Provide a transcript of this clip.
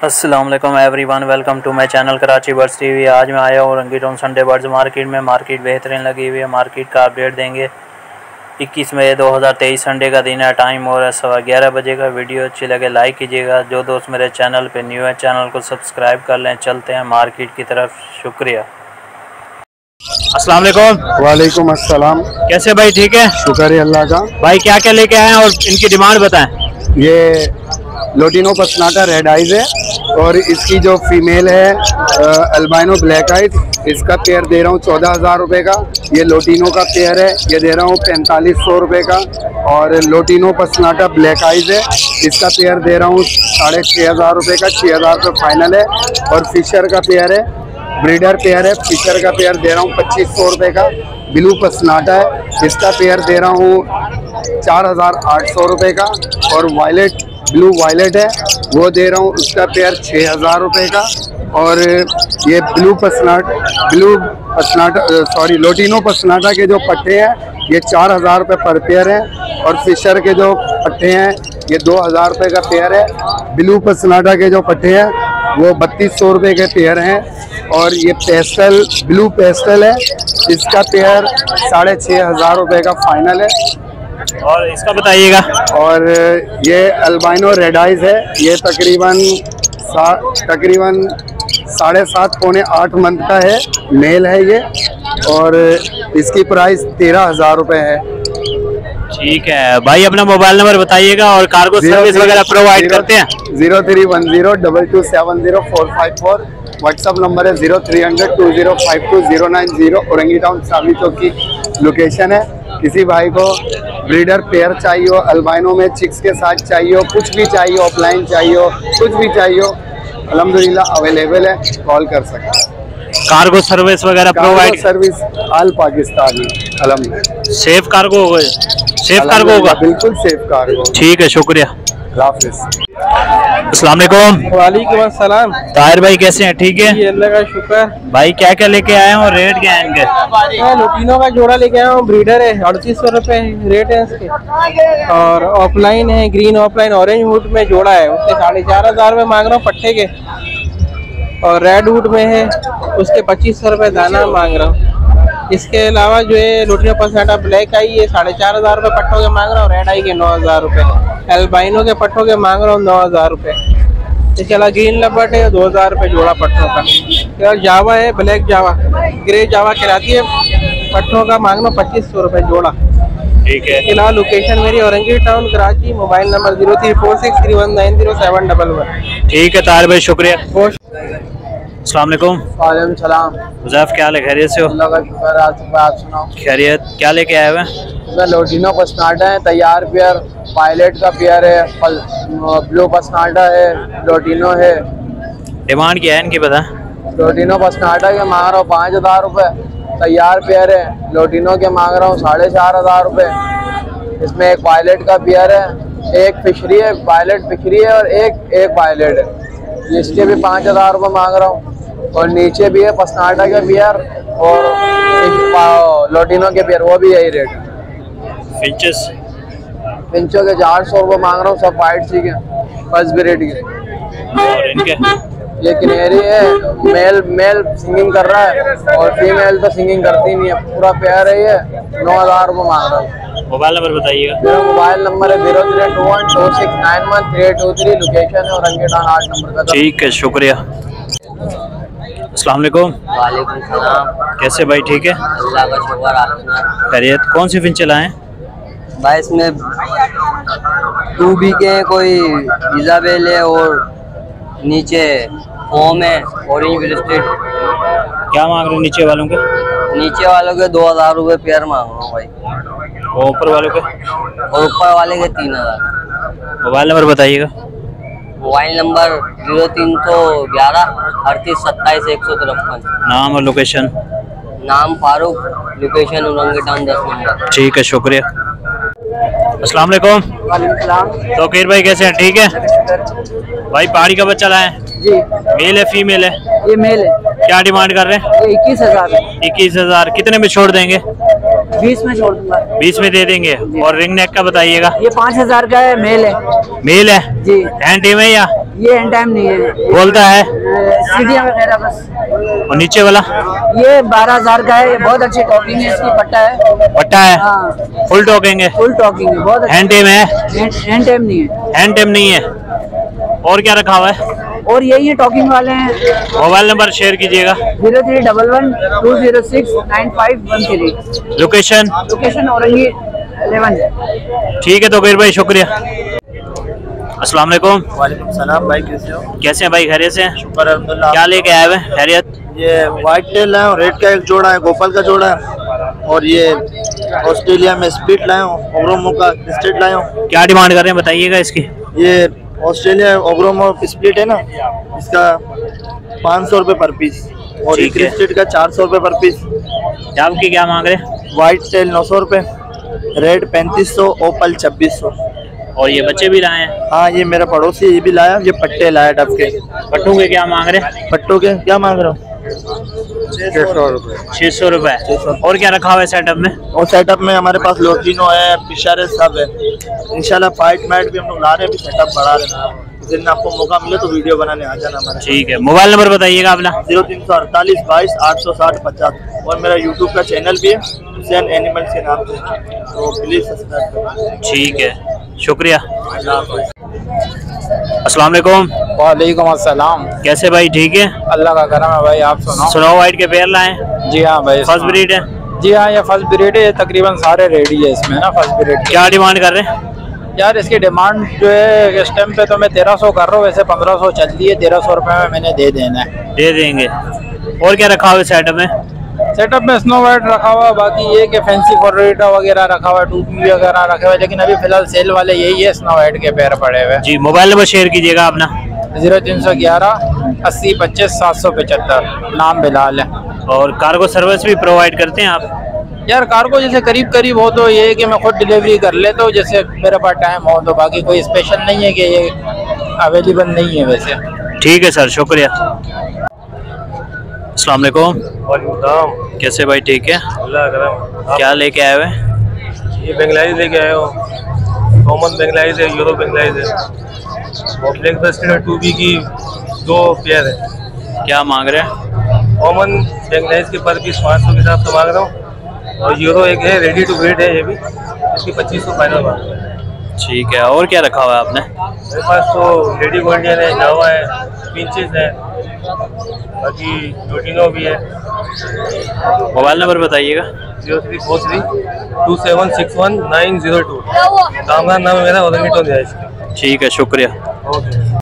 अस्सलाम वालेकुम everyone, welcome to my channel Karachi birds TV. आज मैं आया हूँ रंगी टाउन संडे बर्ड्स मार्केट में। मार्केट बेहतरीन लगी हुई है। मार्केट का अपडेट देंगे। 21 मई 2023 संडे का दिन है। टाइम हो रहा है 11:15 बजे का। वीडियो अच्छी लगे लाइक कीजिएगा। जो दोस्त मेरे चैनल पे न्यू है चैनल को सब्सक्राइब कर लें। चलते हैं मार्केट की तरफ। शुक्रिया। अस्सलाम वालेकुम। वालेकुम अस्सलाम। कैसे भाई? ठीक है, शुक्र है अल्लाह का। भाई क्या क्या लेके आए हैं और इनकी डिमांड बताएं। ये लोटिनो पसनाटा रेड आइज है और इसकी जो फीमेल है अल्बाइनो ब्लैक आइज, इसका पेयर दे रहा हूँ 14,000 रुपये का। ये लोटिनो का पेयर है, ये दे रहा हूँ 4500 रुपये का। और लोटिनो पसनाटा ब्लैक आइज है, इसका पेयर दे रहा हूँ 6,500 रुपये का। 6,000 रुपये फाइनल है। और फिशर का पेयर है, ब्रीडर पेयर है, फिशर का पेयर दे रहा हूँ 2,500 रुपये का। ब्लू पसनाटा है, इसका पेयर दे रहा हूँ 4,800 रुपये का। और वायलेट ब्लू वायलेट है, वो दे रहा हूँ उसका पेयर 6,000 रुपये का। और ये ब्लू पसनाटा लोटिनो पसनाटा के जो पट्टे हैं ये 4,000 रुपये पर पेयर हैं। और फिशर के जो पट्टे हैं ये 2,000 रुपये का पेयर है। ब्लू पसनाटा के जो पट्टे हैं वो 3,200 रुपये के पेयर हैं। और ये ब्लू पेस्टल है, इसका पेयर 6,500 रुपये का फाइनल है। और इसका बताइएगा। और ये अल्बाइनो रेड आइज है, ये तकरीबन 7.5 पौने 8 मंथ का है, मेल है ये। और इसकी प्राइस 13,000 रुपये है। ठीक है भाई, अपना मोबाइल नंबर बताइएगा और कार्गो सर्विस वगैरह प्रोवाइड करते हैं। 0310227454। व्हाट्सअप नंबर है 0300205290। औरंगी टाउन सावली चौक की लोकेशन है। किसी भाई को ब्रीडर पेयर चाहिए हो, अल्बाइनो में चिक्स के साथ चाहिए हो, कुछ भी चाहिए, ऑफलाइन चाहिए हो, कुछ भी चाहिए हो, अल्हम्दुलिल्लाह अवेलेबल है, कॉल कर सकते हैं। कार्गो सर्विस वगैरह प्रोवाइड सर्विस ऑल पाकिस्तानी अल्हम्दुलिल्लाह। सेफ कार्गो होगा, सेफ कार्गो होगा, बिल्कुल सेफ कार्गो। ठीक है, शुक्रिया। अस्सलाम वालेकुम। वालेकुम अस्सलाम। ताहिर भाई कैसे हैं? ठीक है, अल्लाह का शुक्र। भाई क्या क्या लेके आए हैं और रेट क्या है इनके? मैं लोटिनो का जोड़ा लेके आया हूँ, ब्रीडर है, 3800 रुपये रेट है इसके। और ऑफलाइन है, ग्रीन ऑफलाइन ऑरेंज वुड में जोड़ा है, उसके 4,500 रुपये मांग रहा हूँ पट्टे के। और रेड वुड में है, उसके 2,500 रुपये दाना मांग रहा हूँ। इसके अलावा जो है लोटिनो पसनाटा ब्लैक आई है 4,500 रुपये पट्टों के मांग रहा हूँ। रेड आई के 9,000 रुपये। एल्बाइनो के पट्टों के मांग रहा हूँ 9,000 रुपये। इसके अलावा ग्रीन लबट है 2,000 रुपये जोड़ा पट्टों का। और जावा है, ब्लैक जावा, ग्रे जावा कहलाती है, पट्टों का मांग रहा हूँ 2,500 रुपये जोड़ा। ठीक है। इसके अलावा लोकेशन मेरी Orangi town Karachi. Mobile number 034631907111। ठीक है ताहिर भाई, शुक्रिया। अस्सलाम वालेकुम। वालेकुम सलाम। मुज़ाफ़, क्या हाल है? खैरियत से हो? अल्लाह का शुक्र। आप सुनाओ। खैरियत। क्या लेके आए हुए हैं? लोटिनो पसनाटा है, तैयार पेयर, पायलट का पेयर है, ब्लू पसनाटा है, लोटिनो है। डिमांड क्या है इनकी बता? लोटिनो पसनाटा के मांग रहा हूँ 5,000 रुपये, तैयार पेयर है। लोटिनो के मांग रहा हूँ 4,500 रुपये। इसमें एक पायलट का पेयर है, एक फिशरी है, पायलट फिशरी है, और एक पायलट है, इसके भी 5,000 रुपये मांग रहा हूँ। और नीचे भी है पसनाटा का पेयर और लोटिनो के पेयर, वो भी यही रेट है। फिंचों के 400 रुपये मांग रहा हूँ, सब वाइट सी के, फर्स्ट ब्रीड के। और इनके ये किनेरी है, मेल सिंगिंग कर रहा है और फीमेल तो सिंगिंग करती नहीं है, पूरा पेयर है ये। 9,000 रुपये मांग रहा हूँ। मोबाइल नंबर बताइएगा। मेरा मोबाइल नंबर है 03212691 लोकेशन है औरंगी टाउन 8 नंबर का। ठीक है, शुक्रिया। अस्सलाम वालेकुम। वालेकुम सलाम। कैसे भाई? ठीक है, अल्लाह का शुक्र। आप सुना? खैरियत। कौन सी फिंच लाए हैं? भाई इसमें 2B के कोई इजाबेल है और नीचे फोम है, ऑरेंज ब्रेस्टेड। क्या मांग रहे हो नीचे वालों के? नीचे वालों के 2,000 रुपये पेयर मांग रहा हूँ भाई। और ऊपर वालों के? और ऊपर वाले के 3,000। मोबाइल नंबर बताइएगा। Mobile number 0311 38 27 153। नाम और लोकेशन? नाम Farooq, location Orangi town 10 number. ठीक है, शुक्रिया। अस्सलाम वालेकुम। वालेकुम सलाम। तौकीर भाई कैसे हैं? ठीक है भाई। पहाड़ी का बच्चा लाए हैं जी। मेल है फीमेल है? ये मेल है। क्या डिमांड कर रहे हैं? ये 21,000 है। 21,000। कितने में छोड़ देंगे? 20 में छोड़ दूंगा। 20 में दे देंगे। और रिंग नेक का बताइएगा। ये 5000 का है, मेल है। मेल है जी। हैंड टेम है या ये एंड टाइम नहीं है, बोलता है सीढ़ियाँ वगैरह बस। और नीचे वाला ये 12000 का है, ये बहुत अच्छी टॉकिंग है, इसकी पट्टा है। पट्टा है। हाँ फुल टॉकिंग है। फुल टॉकिंग है, बहुत हैंड टेम है। हैंड टाइम नहीं है। हैंड टेम नहीं है। और क्या रखा हुआ है? और यही टॉकिंग वाले हैं। मोबाइल नंबर शेयर कीजिएगा। 0311 206 9513। लोकेशन औरंगी 11। ठीक है तो गैर भाई शुक्रिया। अस्सलाम वालेकुम। वालेकुम सलाम भाई, कैसे हो? कैसे हैं भाई? खैरियत से हैं? शुक्र अल्हम्दुलिल्लाह। क्या लेके आए हुए? खैरियत? ये व्हाइट टेल लाया हूँ, रेड का एक जोड़ा है, गोपाल का जोड़ा है, और ये ऑस्ट्रेलिया में स्प्लिट लाया हूँ, ओग्रोमो का स्ट्रेट लाया हूँ। क्या डिमांड कर रहे हैं बताइएगा इसकी? ये ऑस्ट्रेलिया ओग्रोमो स्प्लिट है ना, इसका 500 रुपये पर पीस, और ठीक है। स्ट्रेट का 400 रुपये पर पीस। आपकी क्या मांग रहे हैं? व्हाइट टेल 900 रुपये, रेड 3500, ओपल 2600। और ये बच्चे भी लाए हैं? हाँ ये मेरा पड़ोसी ये भी लाया, ये पट्टे लाया डब के। पट्टों के क्या मांग रहे हैं? पट्टों के क्या मांग रहे हो? 600 रुपये। 600 रुपए। और क्या रखा हुआ है सेटअप में? और सेटअप में हमारे पास लोटिनो है, पिशारे सब है। इंशाल्लाह फाइट मैट भी हम लोग ला रहे हैं, भी सेटअप बढ़ा रहे हैं। जिन आपको मौका मिले तो वीडियो बनाने आ जाना हमारे। ठीक है। मोबाइल नंबर बताइएगा अपना। 0348 22 860 50। और मेरा यूट्यूब का चैनल भी है, हुसैन एनिमल्स के नाम से, तो प्लीज सब्सक्राइब करें। ठीक है शुक्रिया। अस्सलाम वालेकुम। वालेकुम अस्सलाम। कैसे भाई? ठीक है अल्लाह का करम है भाई, आप सुनाओ। स्नो वाइट के पेयर लाए हैं? जी हाँ भाई, फर्स्ट ब्रीड है? जी हाँ ये फर्स्ट ब्रीड है, ये तकरीबन सारे रेडी है इसमें ना फर्स्ट ब्रीड। क्या डिमांड कर रहे हैं? यार इसकी डिमांड जो है इस टाइम पे तो मैं 1300 कर रहा हूँ, वैसे 1500 चलती है, 1300 रुपये में मैंने दे देना है। दे देंगे। और क्या रखा हुआ है सेटअप में? सेटअप में स्नो वाइट रखा हुआ है, बाकी ये कि फैंसी फॉर्रेटा वगैरह रखा हुआ है, टूपी वगैरह रखे हुए हैं, लेकिन अभी फिलहाल सेल वाले यही है, स्नो वाइट के पैर पड़े हुए। जी मोबाइल नंबर शेयर कीजिएगा अपना। 0311 80 25 775। नाम बिलाल है। और कार्गो सर्विस भी प्रोवाइड करते हैं आप? यार कार्गो जैसे करीब करीब हो तो ये है कि मैं खुद डिलीवरी कर लेता हूँ, जैसे मेरे पास टाइम हो तो, बाकी कोई स्पेशल नहीं है कि ये अवेलेबल नहीं है वैसे। ठीक है सर शुक्रिया। अस्सलाम वालेकुम। कैसे भाई? ठीक है अल्लाह करम। क्या लेके आए हुए? ये बेंगलाइज लेके आए हो, कॉमन बेंगलाइज है, यूरो बेंगलाइज है, और ब्लैक ब्रेस्टेड में 2B की 2 पेयर है। क्या मांग रहे हैं? कॉमन बेंगलाइज के पर पीस 500 के हिसाब से मांग रहा हूँ, और यूरो एक है रेडी टू ब्रीड है, ये भी इसकी 2500 फाइनल मांग रहा हूँ। ठीक है। और क्या रखा हुआ है आपने? मेरे पास तो लेडी गोल्डियन है, जावा है, पिंचेस है, बाकी लोटिनो भी है। मोबाइल नंबर बताइएगा। 0343 2761 902। कामरान नाम है मेरा, औरंगी टोन है इसका। ठीक है शुक्रिया। ओके।